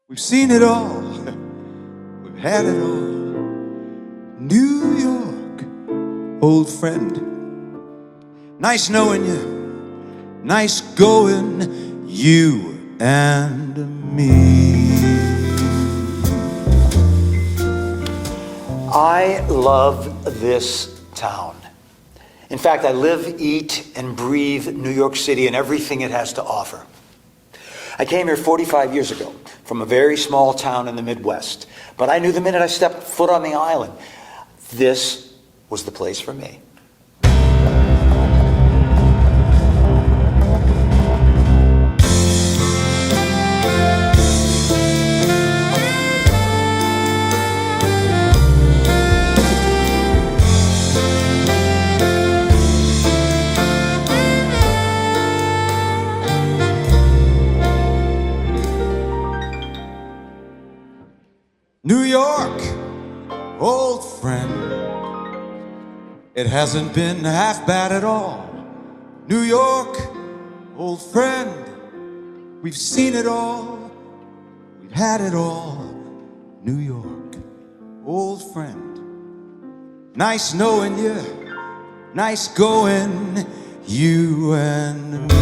We've seen it all. We've had it all. New York, old friend. Nice knowing you. Nice going, you and me. I love this town. In fact, I live, eat, and breathe New York City and everything it has to offer. I came here 45 years ago from a very small town in the Midwest, but I knew the minute I stepped foot on the island, this was the place for me. New York, old friend, it hasn't been half bad at all. New York, old friend, we've seen it all, we've had it all. New York, old friend, nice knowing you, nice going, you and me.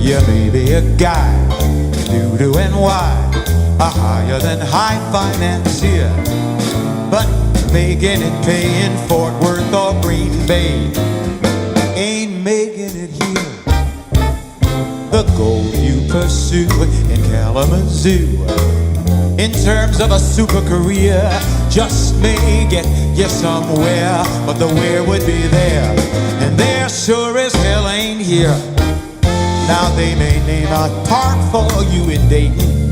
You may be a guy, doo-doo and wide, a higher than high financier, but making it pay in Fort Worth or Green Bay ain't making it here. The goal you pursue in Kalamazoo, in terms of a super career, just may get you somewhere, but the where would be there, and there sure as hell ain't here. Now they may name a park for you in Dayton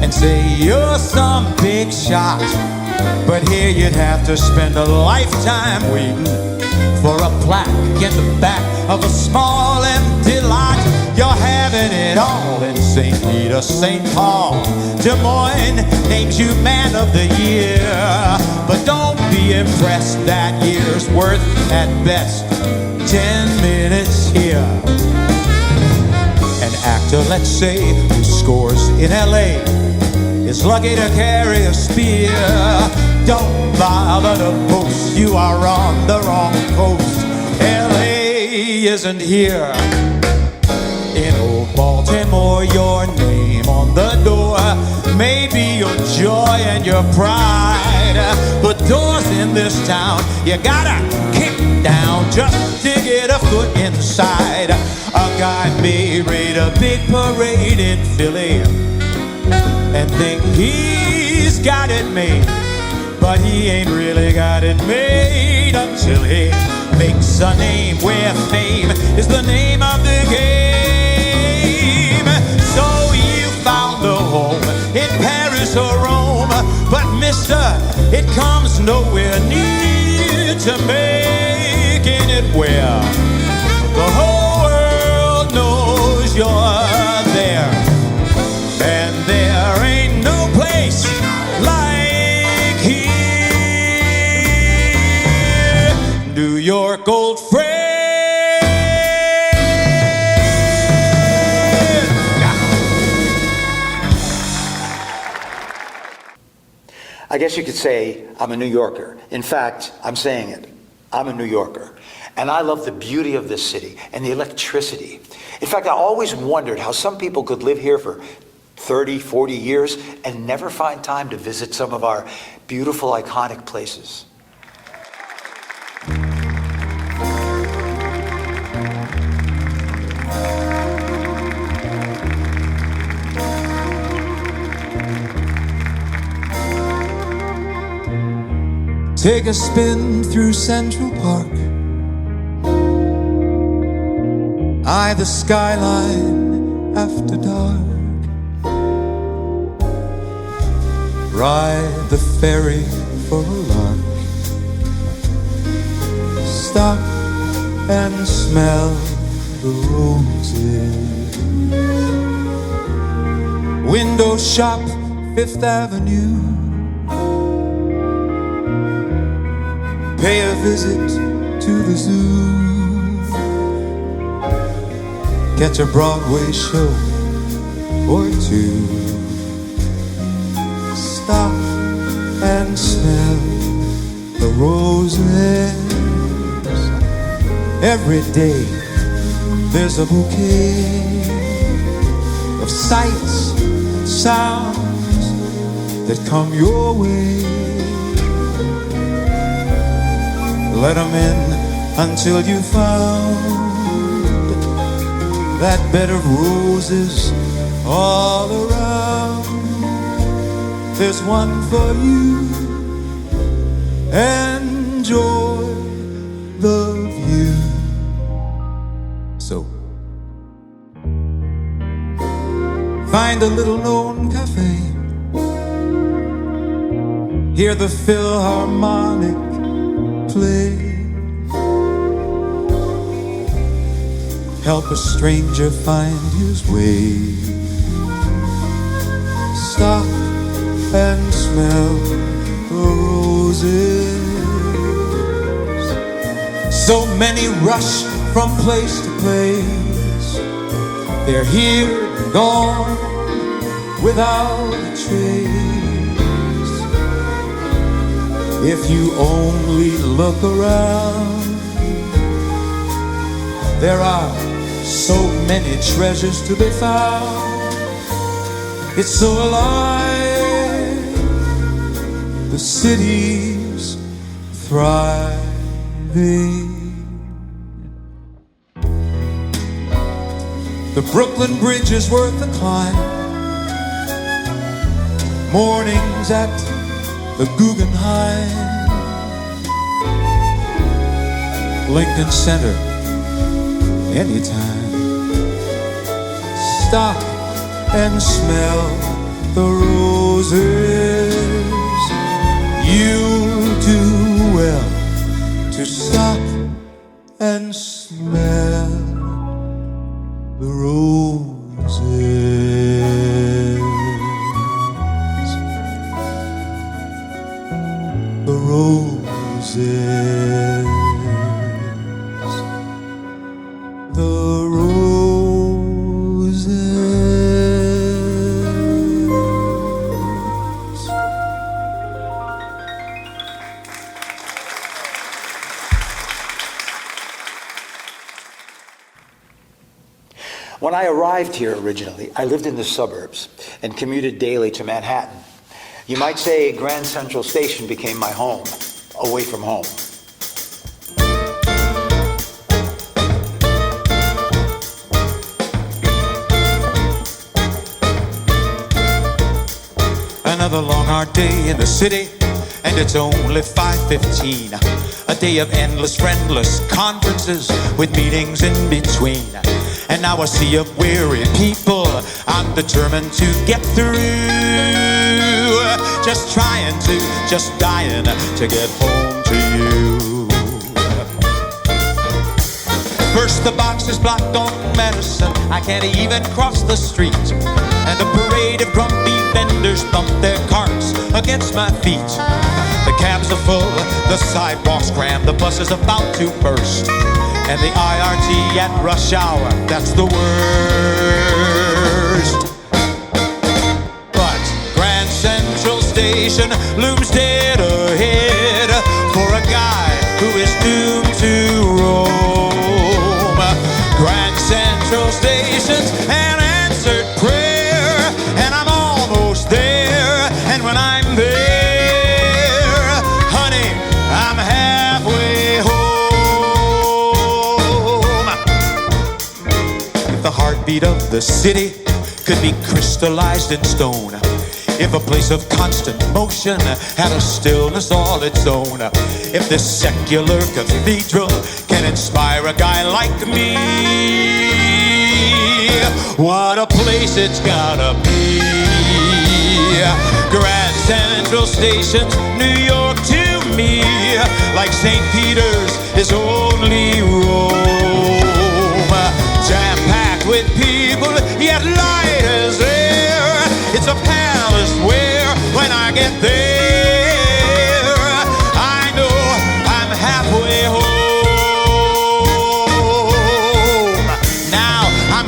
and say you're some big shot, but here you'd have to spend a lifetime waiting for a plaque in the back of a small empty lot. You're having it all in St. Peter, St. Paul. Des Moines names you Man of the Year, but don't be impressed, that year's worth at best 10 minutes here. An actor, let's say, who scores in L.A. is lucky to carry a spear. Don't bother to boast, you are on the wrong coast. L.A. isn't here. In old Baltimore, your name on the door may be your joy and your pride, but doors in this town you gotta kick down just to get a foot inside. A guy may raid a big parade in Philly and think he's got it made, but he ain't really got it made until he makes a name where fame is the name of the game. So you found a home in Paris or Rome, but mister, it comes nowhere near to making it where the whole world knows you're there. And there ain't no place like here. New York, old friend. I guess you could say I'm a New Yorker. In fact, I'm saying it. I'm a New Yorker. And I love the beauty of this city and the electricity. In fact, I always wondered how some people could live here for 30, 40 years and never find time to visit some of our beautiful, iconic places. Take a spin through Central Park, eye the skyline after dark, ride the ferry for a lark, stop and smell the roses, window shop Fifth Avenue, pay a visit to the zoo. catch a Broadway show or two. Stop and smell the roses. Every day there's a bouquet of sights and sounds that come your way. Let them in until you found that bed of roses all around. There's one for you. Enjoy the view. So find a little known cafe, hear the Philharmonic play, help a stranger find his way. Stop and smell the roses. So many rush from place to place. They're here and gone without a trace. If you only look around, there are so many treasures to be found. It's so alive, the city's thriving. The Brooklyn Bridge is worth the climb. Mornings at the Guggenheim. Lincoln Center, anytime. Stop and smell the roses. You'll do well to stop and smell the roses. The roses. The roses. When I arrived here originally, I lived in the suburbs and commuted daily to Manhattan. You might say Grand Central Station became my home, away from home. Another long hard day in the city, and it's only 5:15. A day of endless, friendless conferences with meetings in between. And now a sea of weary people I'm determined to get through. Just dying to get home to you. First the box is blocked on Madison, I can't even cross the street. And a parade of grumpy vendors thump their carts against my feet. The cabs are full, the sidewalks crammed, the bus is about to burst. And the IRT at rush hour, that's the worst. But Grand Central Station looms dead ahead for a guy who is doomed to roam. Grand Central Station's an answered prayer, and I'm almost there. And when I'm there, honey, I'm halfway home. If the heartbeat of the city could be crystallized in stone, if a place of constant motion had a stillness all its own, if this secular cathedral can inspire a guy like me, what a place it's gotta be. Grand Central Station's New York to me, like St. Peter's is only Rome. Jam-packed with people, yet light as air. It's a palace where, when I get there, I know I'm halfway home. Now I'm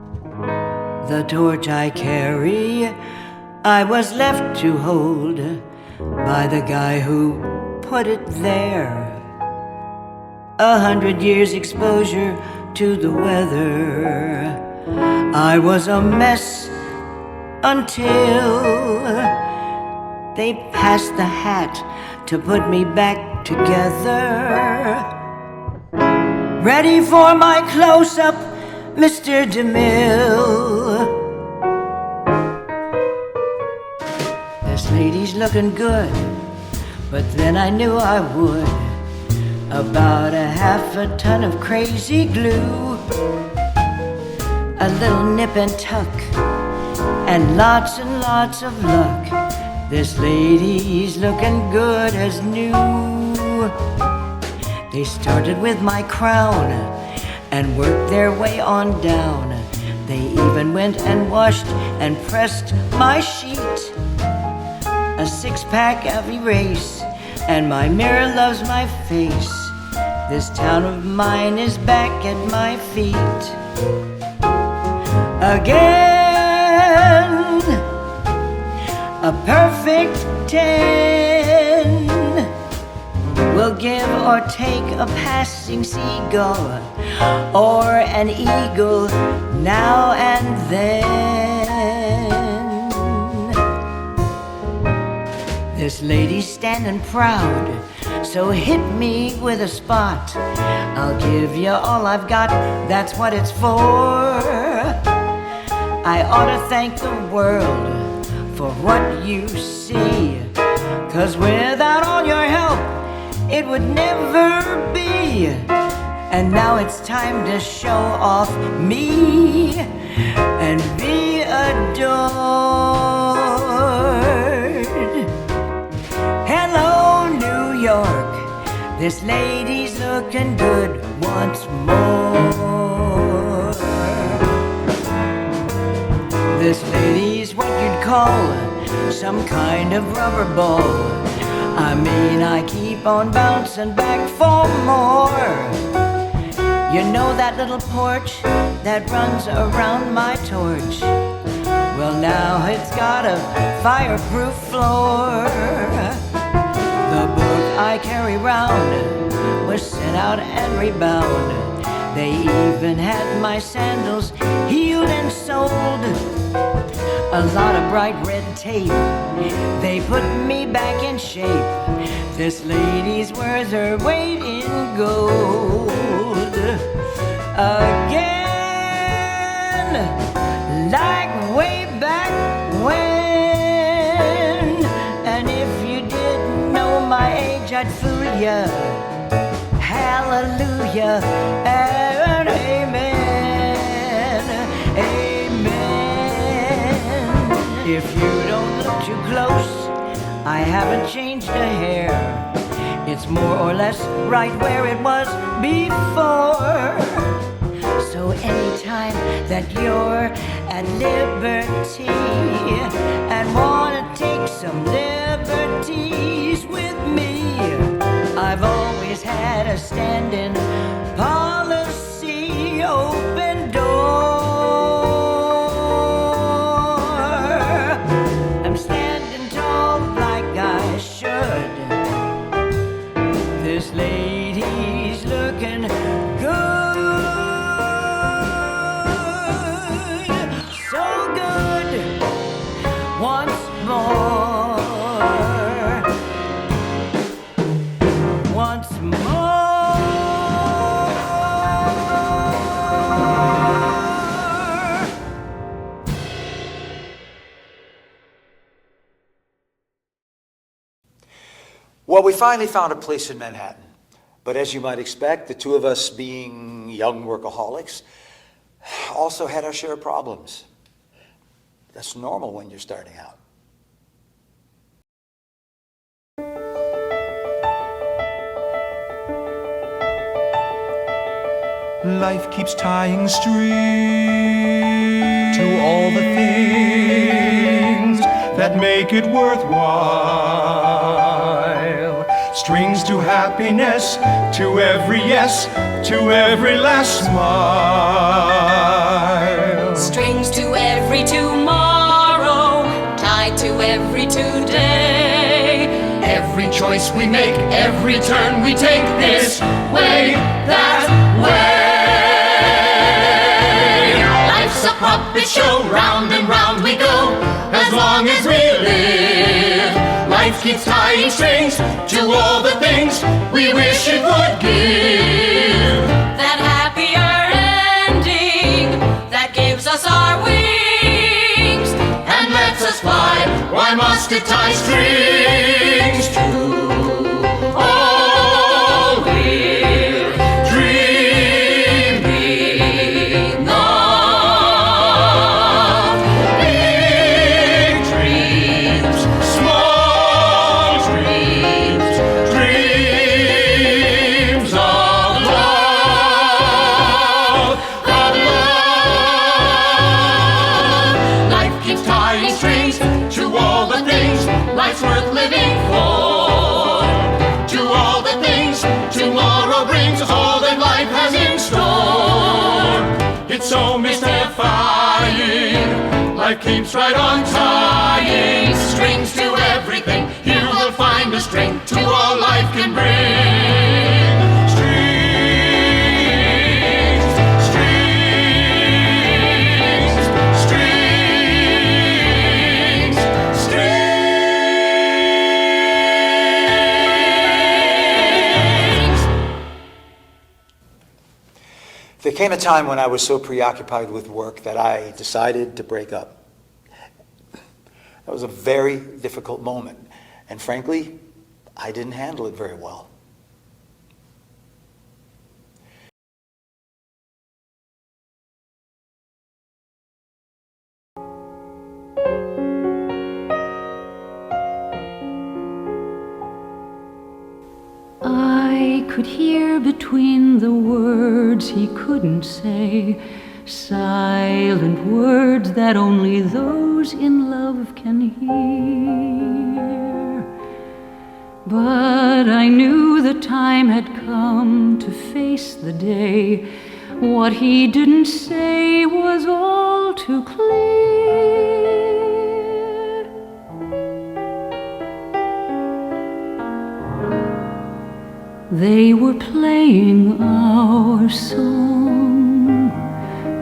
The torch I carry, I was left to hold by the guy who put it there. 100 years exposure to the weather. I was a mess until they passed the hat to put me back together. Ready for my close-up, Mr. DeMille. This lady's looking good, but then I knew I would. About a half a ton of crazy glue, a little nip and tuck, and lots of luck. This lady's looking good as new. They started with my crown and worked their way on down. They even went and washed and pressed my sheet. A six-pack of erase, and my mirror loves my face. This town of mine is back at my feet. Again, a perfect 10 will give or take a passing seagull or an eagle now and then. This lady's standing proud, so hit me with a spot. I'll give you all I've got, that's what it's for. I ought to thank the world for what you see, 'cause without all your help, it would never be. And now it's time to show off me and be adored. Hello, New York, this lady's looking good once more. This lady's what you'd call some kind of rubber ball. I mean, I keep on bouncing back for more. You know that little porch that runs around my torch? Well, now it's got a fireproof floor. The book I carry round was sent out and rebound. They even had my sandals healed and sold. A lot of bright red tape, they put me back in shape. This lady's worth her weight in gold. Again, like way back when. And if you didn't know my age, I'd fool ya. Hallelujah and amen, amen. If you don't look too close, I haven't changed a hair. It's more or less right where it was before. So anytime that you're at liberty and wanna take some liberties with me, I've always had a standing policy, open door. I'm standing tall like I should. This lady's looking good, so good, once more, once more. Well, we finally found a place in Manhattan. But as you might expect, the two of us being young workaholics also had our share of problems. That's normal when you're starting out. Life keeps tying strings to all the things that make it worthwhile. Strings to happiness, to every yes, to every last smile. Strings to every every today. Every choice we make, every turn we take, this way, that way. Life's a puppet show, round and round we go, as long as we live. Life keeps tying strings to all the things we wish it would give. That happier ending that gives us our wings And lets us fly, why must it tie strings to all we're dreaming of? Big dreams, small dreams, dreams of love, of love. Life keeps tying strings to all the things life's worth living for, to all the things tomorrow brings, all that life has in store. It's so mystifying, life keeps right on tying strings to everything. You will find a string to all life can bring. Strings, strings, strings, strings. There came a time when I was so preoccupied with work that I decided to break up. That was a very difficult moment, and frankly, I didn't handle it very well. I could hear between the words he couldn't say, silent words that only those in love can hear. But I knew the time had come to face the day. What he didn't say was all too clear. They were playing our song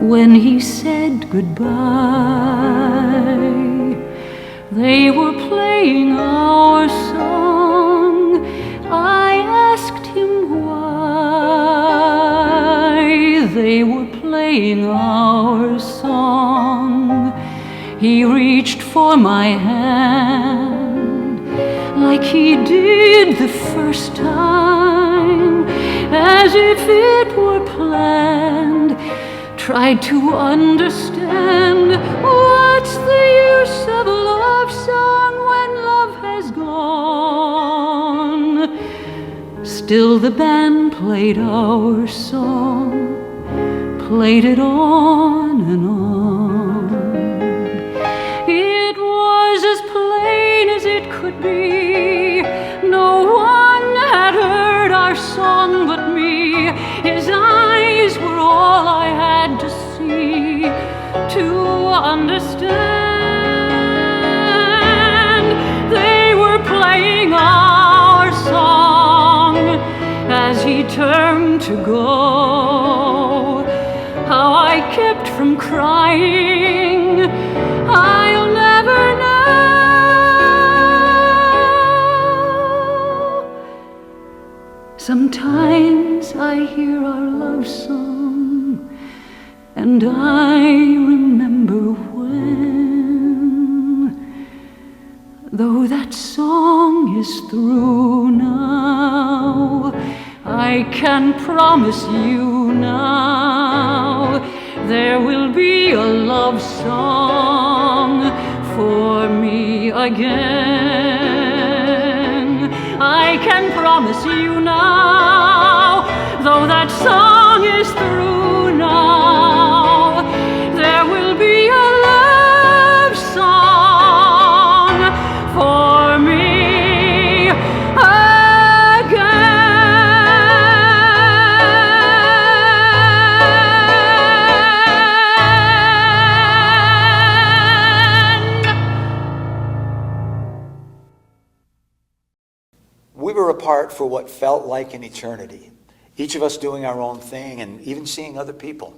when he said goodbye. They were playing our song. I asked him why. They were playing our song. He reached for my hand like he did the first time, as if it were planned. Tried to understand, what's the use of a love song when love has gone? Still the band played our song, played it on and on. It was as plain as it could be. No one had heard our song but me. His eyes were all I had to see, to understand. They were playing our song as he turned to go. How I kept from crying, I'll never know. Sometimes I hear our love song, and I remember when, though that song is through now, I can promise you now, there will be a love song for me again. I can promise you now, though that song is through now, there will be a love song for me again. We were apart for what felt like an eternity, each of us doing our own thing and even seeing other people.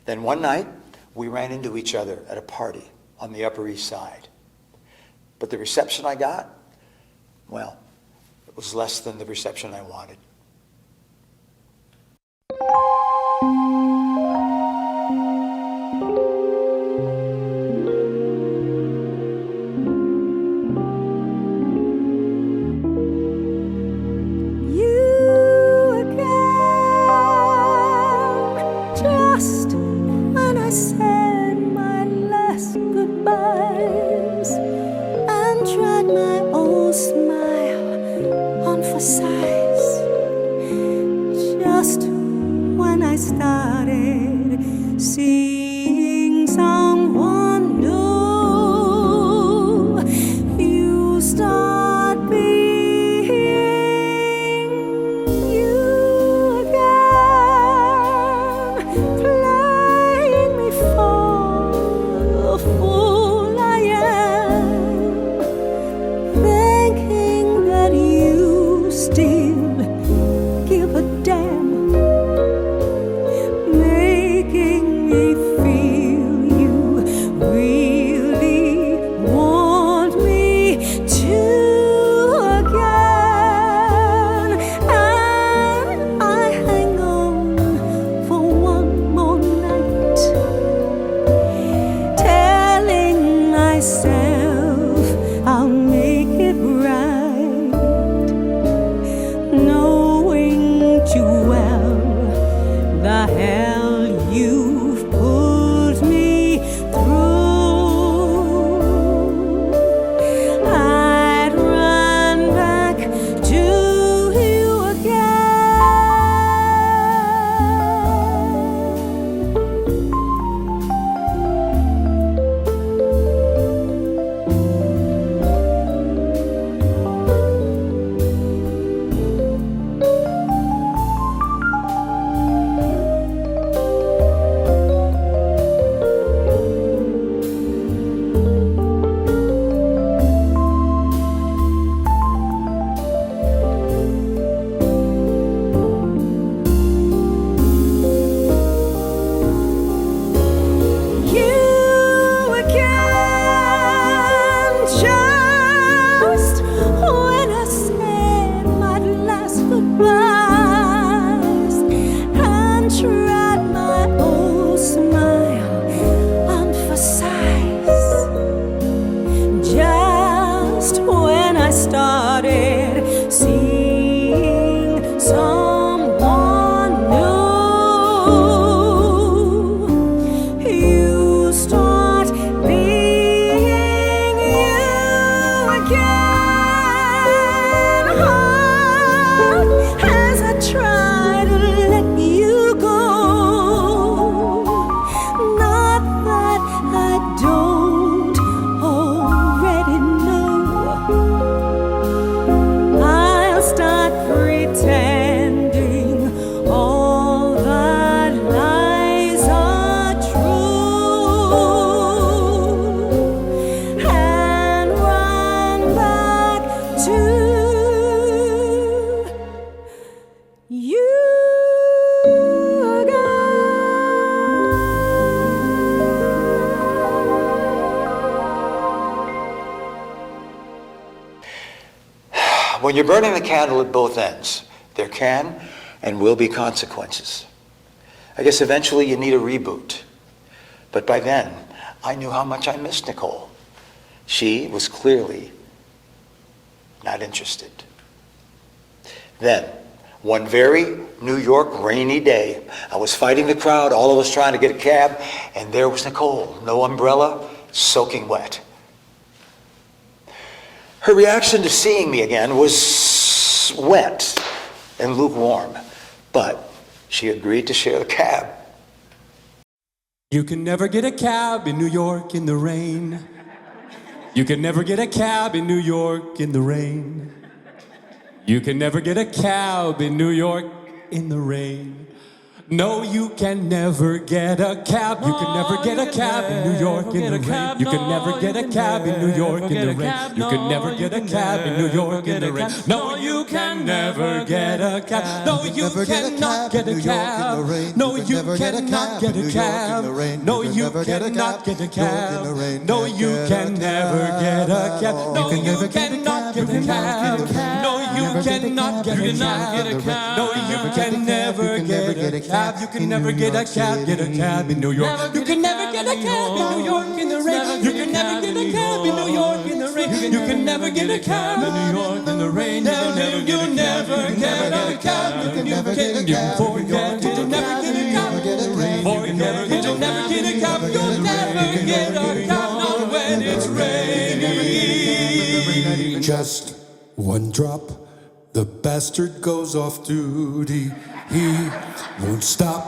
Then one night, we ran into each other at a party on the Upper East Side. But the reception I got, well, it was less than the reception I wanted. Just when I said my last goodbyes and tried my old smile on for size, just when I started seeing someone new, you start being you again, playing me for the fool I am, thinking that you still give a damn, making me feel you really want me to again. And I hang on for one more night, telling myself I'll make it right, knowing too well the hell you've put me through. I'd run back to you again. You again, just when I said my last goodbyes and tried my old smile on for size, just when I started seeing someone new, you start being you again. Hard as I try to let you go, not that I don't already know. I'll start pretending all the lies are true and run back to you When you're burning the candle at both ends, there can and will be consequences. I guess eventually you need a reboot. But by then, I knew how much I missed Nicole. She was clearly not interested. Then, one very New York rainy day, I was fighting the crowd, all of us trying to get a cab, and there was Nicole, no umbrella, soaking wet. Her reaction to seeing me again was wet and lukewarm, but she agreed to share the cab. You can never get a cab in New York in the rain. You can never get a cab in New York in the rain. You can never get a cab in New York in the rain. No, you can never get a cab. You can never get a cab in New York in the rain. You can never get a cab in New York in the rain. You can never get a cab in New York in the rain. No, you can never get a cab. No, you cannot get a cab. No, you cannot get a cab. No, you cannot get a cab. No, you can never get a cab. No, you cannot get a cab. No, you cannot get a cab. No, you can never get a cab. You can never get a cab in New York. You can never get a cab in New York in the rain. You can never get a cab in New York in the rain. You can never get a cab in New York in the rain. You never get a cab. You can never get a cab. Forget you'll never get a cab. Forget you'll never get a cab. You'll never get a cab. Not when it's raining. Just one drop, the bastard goes off duty. He won't stop,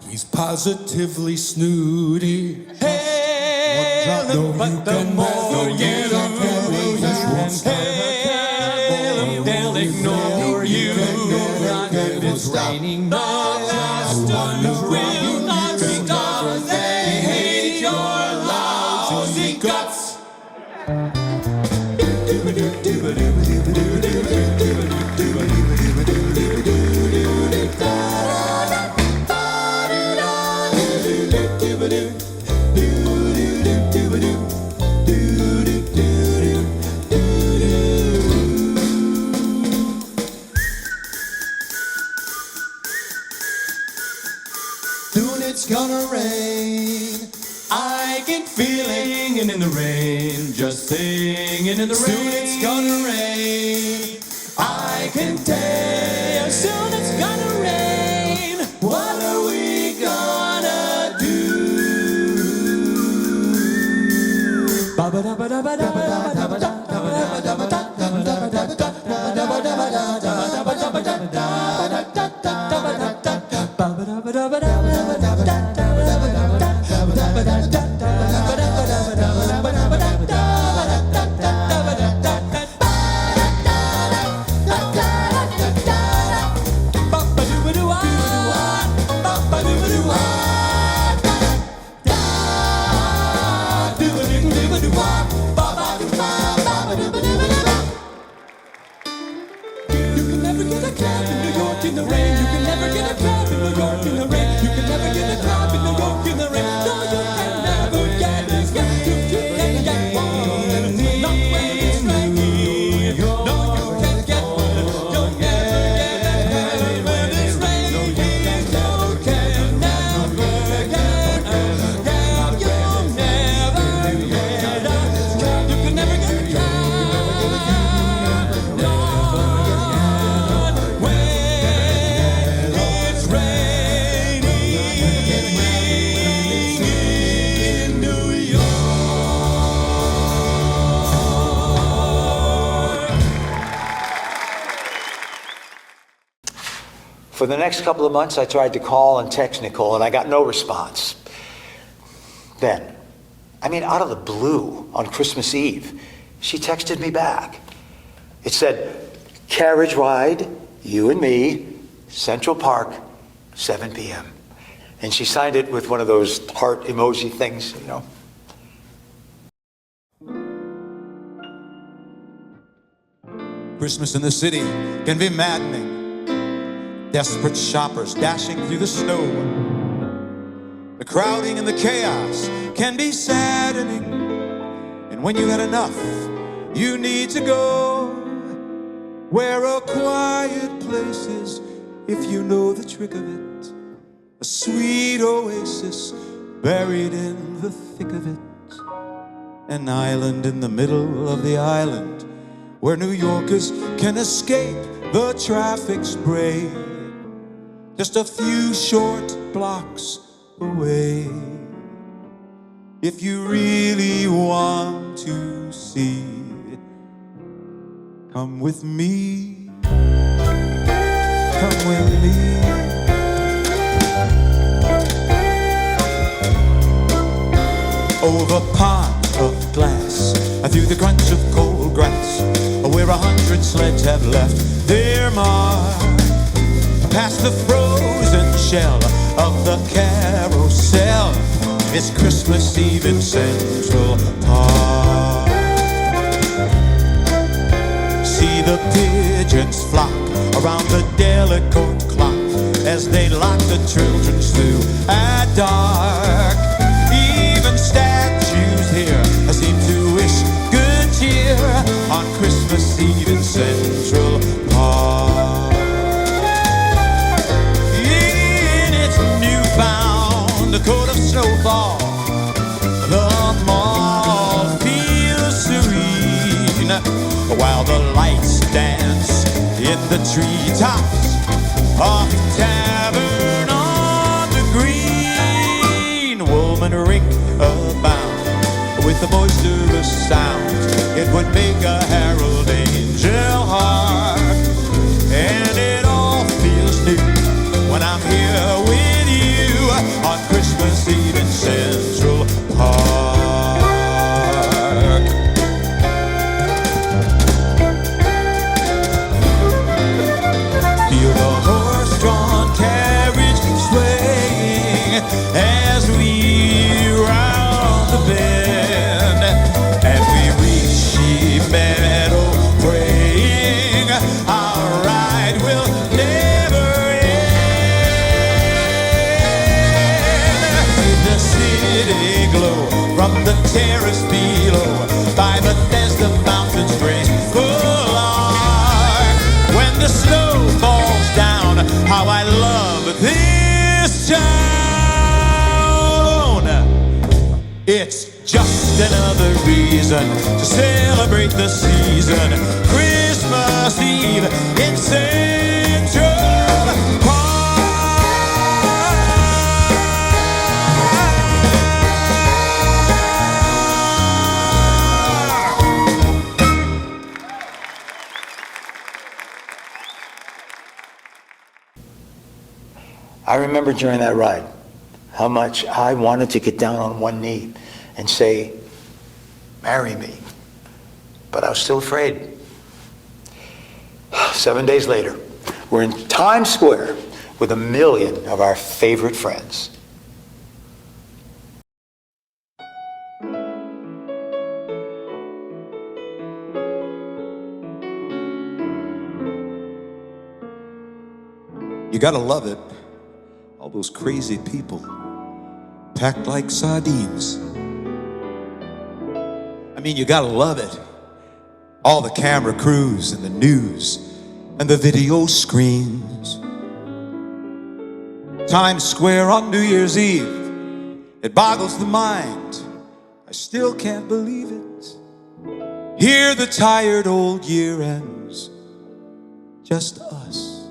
he's positively snooty. Hey, No, but you the can more never you get a cab. He just won't stop. hey, they'll ignore you. Not if it's raining. The bastards will not stop. They hate your lousy guts. Soon it's gonna rain. I can feel it singing in the rain, just singing in the rain. Soon it's gonna rain. I can tell. Soon it's gonna rain. What are we gonna do? In the rain, you can never get a cab in New York in the rain. You can never get a cab in New York in the rain. No, you can never get a cab. You can get one, not when it's raining. No, you can get one. You'll never get a cab when it's raining. You can never get a cab. You'll never get a cab. You can never get a cab. For the next couple of months, I tried to call and text Nicole, and I got no response. Then, out of the blue, on Christmas Eve, she texted me back. It said, carriage ride, you and me, Central Park, 7 p.m. And she signed it with one of those heart emoji things, you know. Christmas in the city can be maddening. Desperate shoppers dashing through the snow. The crowding and the chaos can be saddening. And when you had enough, you need to go where a quiet place is, if you know the trick of it. A sweet oasis buried in the thick of it. An island in the middle of the island where New Yorkers can escape the traffic spray. Just a few short blocks away. If you really want to see, come with me. Come with me. Over ponds of glass, through the crunch of cold grass, where 100 sleds have left their mark. Past the frozen shell of the carousel. It's Christmas Eve in Central Park. See the pigeons flock around the delicate clock as they lock the children through at dark. Even statues here seem to wish good cheer on Christmas Eve in Central Park. In its newfound coat of snowfall, the mall feels serene while the lights dance in the treetops of Tavern on the Green. Woolman rink abound with the boisterous sound. It would make a Harold Angel hark. And it all feels new when I'm here with you on Christmas Eve in Central Park. Feel the horse-drawn carriage swaying as we round the bend, and we reach Sheep Meadow praying our ride will never end. The city glow from the terrace below by Bethesda Mountains graceful arc. When the snow falls down, how I love this town. It's just another reason to celebrate the season. Christmas Eve in Central Park. I remember during that ride how much I wanted to get down on one knee and say, marry me. But I was still afraid. 7 days later, we're in Times Square with 1 million of our favorite friends. You gotta love it. All those crazy people packed like sardines. I mean, you gotta love it. All the camera crews and the news and the video screens. Times Square on New Year's Eve. It boggles the mind. I still can't believe it. Here the tired old year ends. Just us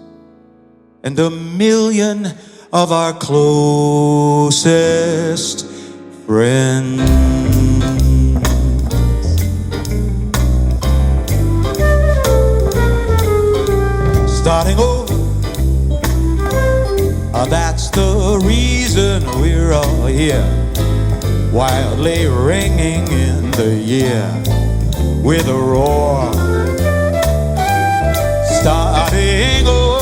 and 1 million of our closest friends. Starting over, that's the reason we're all here, wildly ringing in the year with a roar. Starting over,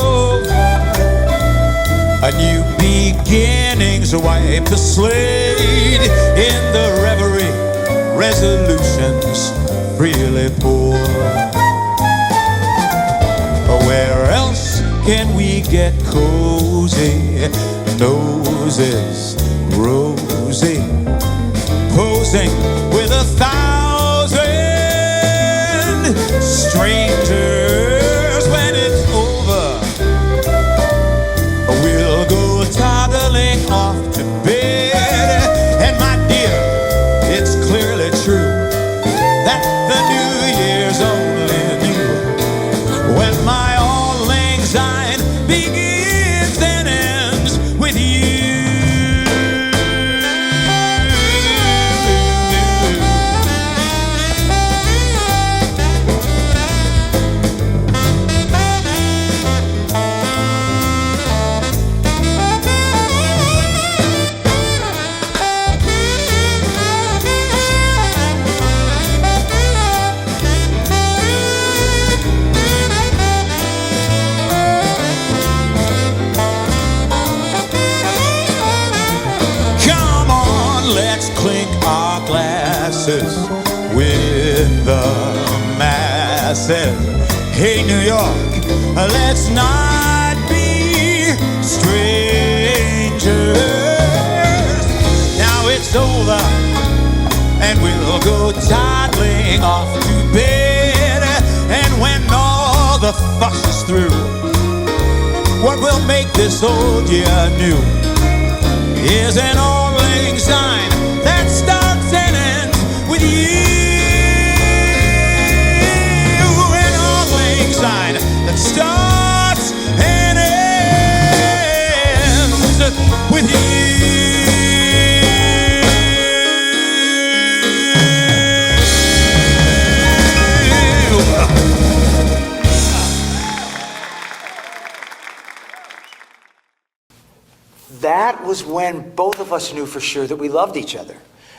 a new beginnings wipe the slate in the reverie, resolutions freely pour. Where else can we get cozy? Noses rosy, posing with 1,000 strangers. When it's over, we'll go toddling off to bed. And my dear, it's clearly true that the New Year's only new when my Auld Lang Syne begins and ends with you. dances with the masses. Hey, New York, let's not be strangers. Now it's over, and we'll go toddling off to bed. And when all the fuss is through, what will make this old year new is an old lang syne that starts and ends with you. An old lang syne that starts and ends with you. That was when both of us knew for sure that we loved each other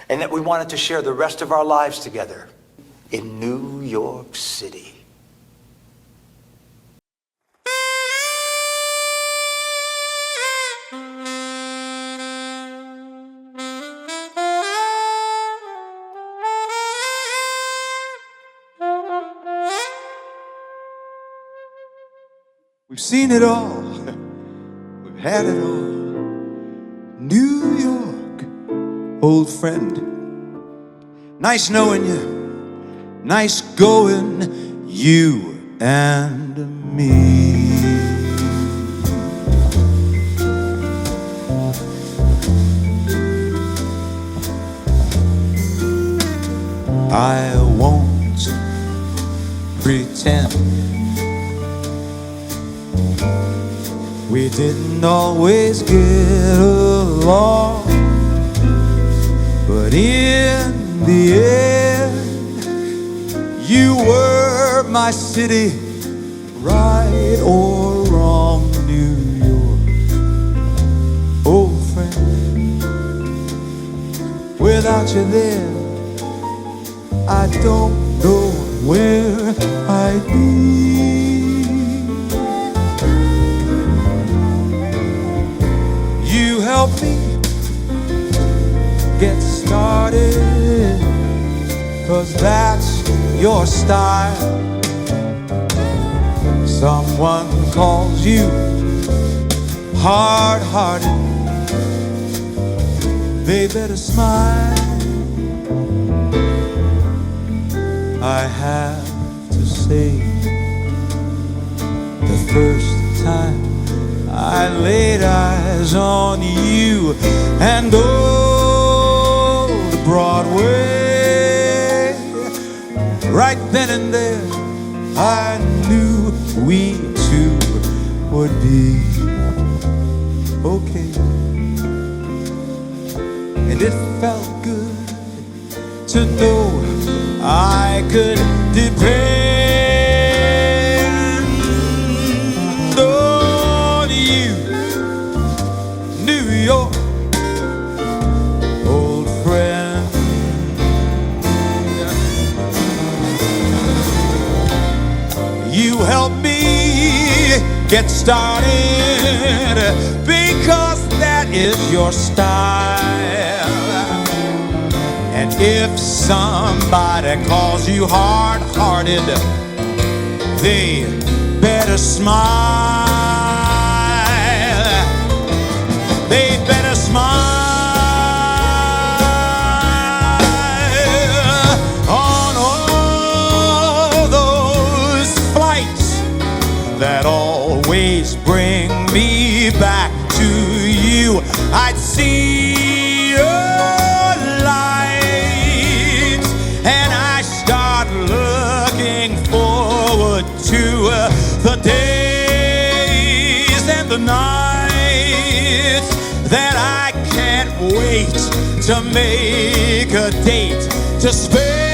and that we wanted to share the rest of our lives together in New York City. We've seen it all. We've had it all. New York, old friend. Nice knowing you. Nice going, you and me. I won't pretend we didn't always get along, but in the end, you were my city, right or wrong, New York, old friend. Without you there, I don't know where I'd be. Help me get started, 'cause that's your style. Someone calls you hard-hearted, they better smile. I have to say, the first time I laid eyes on you and old Broadway, right then and there I knew we two would be okay. And it felt good to know I could depend on you, New York, old friend. You help me get started, because that is your style. And if somebody calls you hard-hearted, they better smile. They better smile on all those flights that always bring me back to you. I'd see your lights and I start looking forward to the days and the nights that I can't wait to make a date to spend.